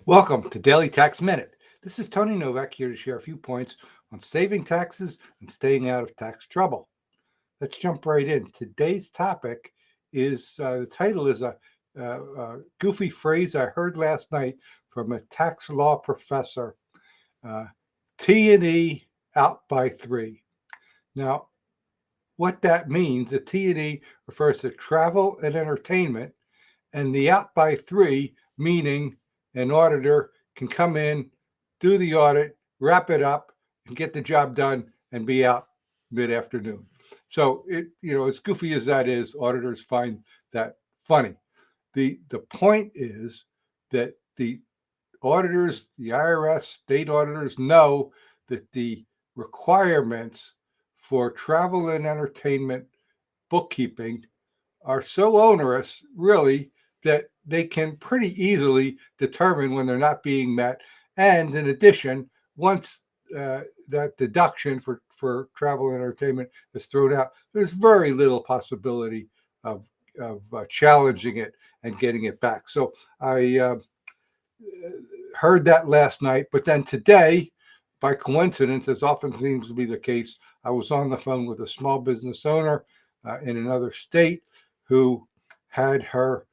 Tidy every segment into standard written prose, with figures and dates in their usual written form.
Welcome to Daily Tax Minute. This is Tony Novak here to share a few points on saving taxes and staying out of tax trouble. Let's jump right in. Today's topic is the title is a goofy phrase I heard last night from a tax law professor. Uh, T&E out by three. Now, what that means, the T&E refers to travel and entertainment, and the out by three meaning an auditor can come in, do the audit, wrap it up, and get the job done and be out mid-afternoon. So as goofy as that is, auditors find that funny. The point is that the auditors, the IRS, state auditors know that the requirements for travel and entertainment bookkeeping are so onerous, really, that they can pretty easily determine when they're not being met. And in addition, once that deduction for travel and entertainment is thrown out, there's very little possibility of challenging it and getting it back. So I heard that last night, but then today, by coincidence, as often seems to be the case, I was on the phone with a small business owner in another state who had her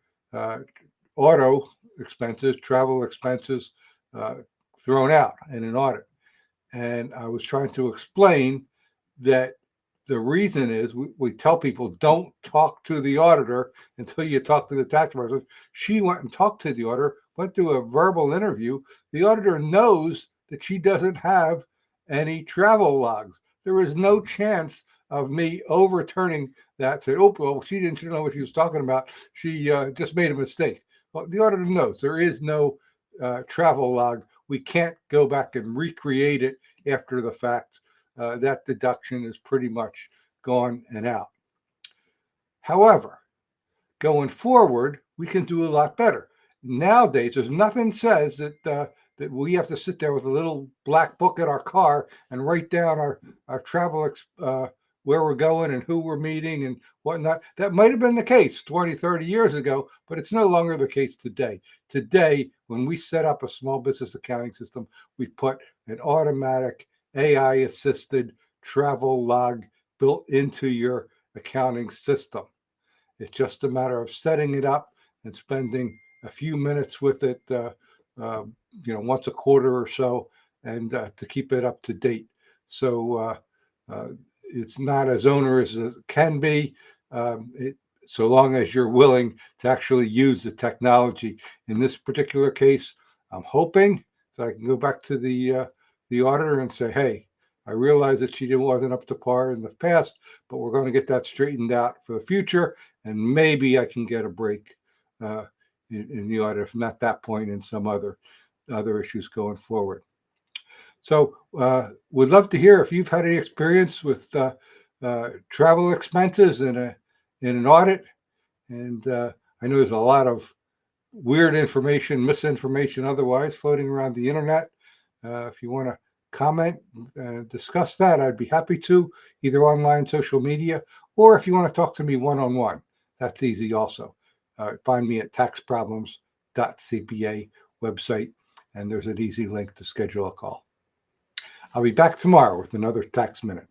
auto expenses, travel expenses thrown out in an audit. And I was trying to explain that the reason is we tell people don't talk to the auditor until you talk to the tax person. She went and talked to the auditor, went through a verbal interview. The auditor knows that she doesn't have any travel logs. There is no chance of me overturning that. Say, oh, well, she didn't know what she was talking about. She just made a mistake. Well, the auditor knows there is no travel log. We can't go back and recreate it after the fact. That deduction is pretty much gone and out. However, going forward, we can do a lot better. Nowadays, there's nothing says that we have to sit there with a little black book in our car and write down our travel, where we're going and who we're meeting and whatnot. That might have been the case 20, 30 years ago, but it's no longer the case today. Today, when we set up a small business accounting system, we put an automatic AI-assisted travel log built into your accounting system. It's just a matter of setting it up and spending a few minutes with it, once a quarter or so, and to keep it up to date. So it's not as onerous as it can be, so long as you're willing to actually use the technology. In this particular case, I'm hoping so I can go back to the auditor and say, hey, I realize that she wasn't up to par in the past, but we're going to get that straightened out for the future, and maybe I can get a break in the audit, if not that point, in some other issues going forward. So would love to hear if you've had any experience with travel expenses in an audit. And I know there's a lot of weird information, misinformation otherwise floating around the internet. If you want to comment, discuss that, I'd be happy to, either online, social media, or if you want to talk to me one-on-one, that's easy also. Find me at taxproblems.cpa website, and there's an easy link to schedule a call. I'll be back tomorrow with another Tax Minute.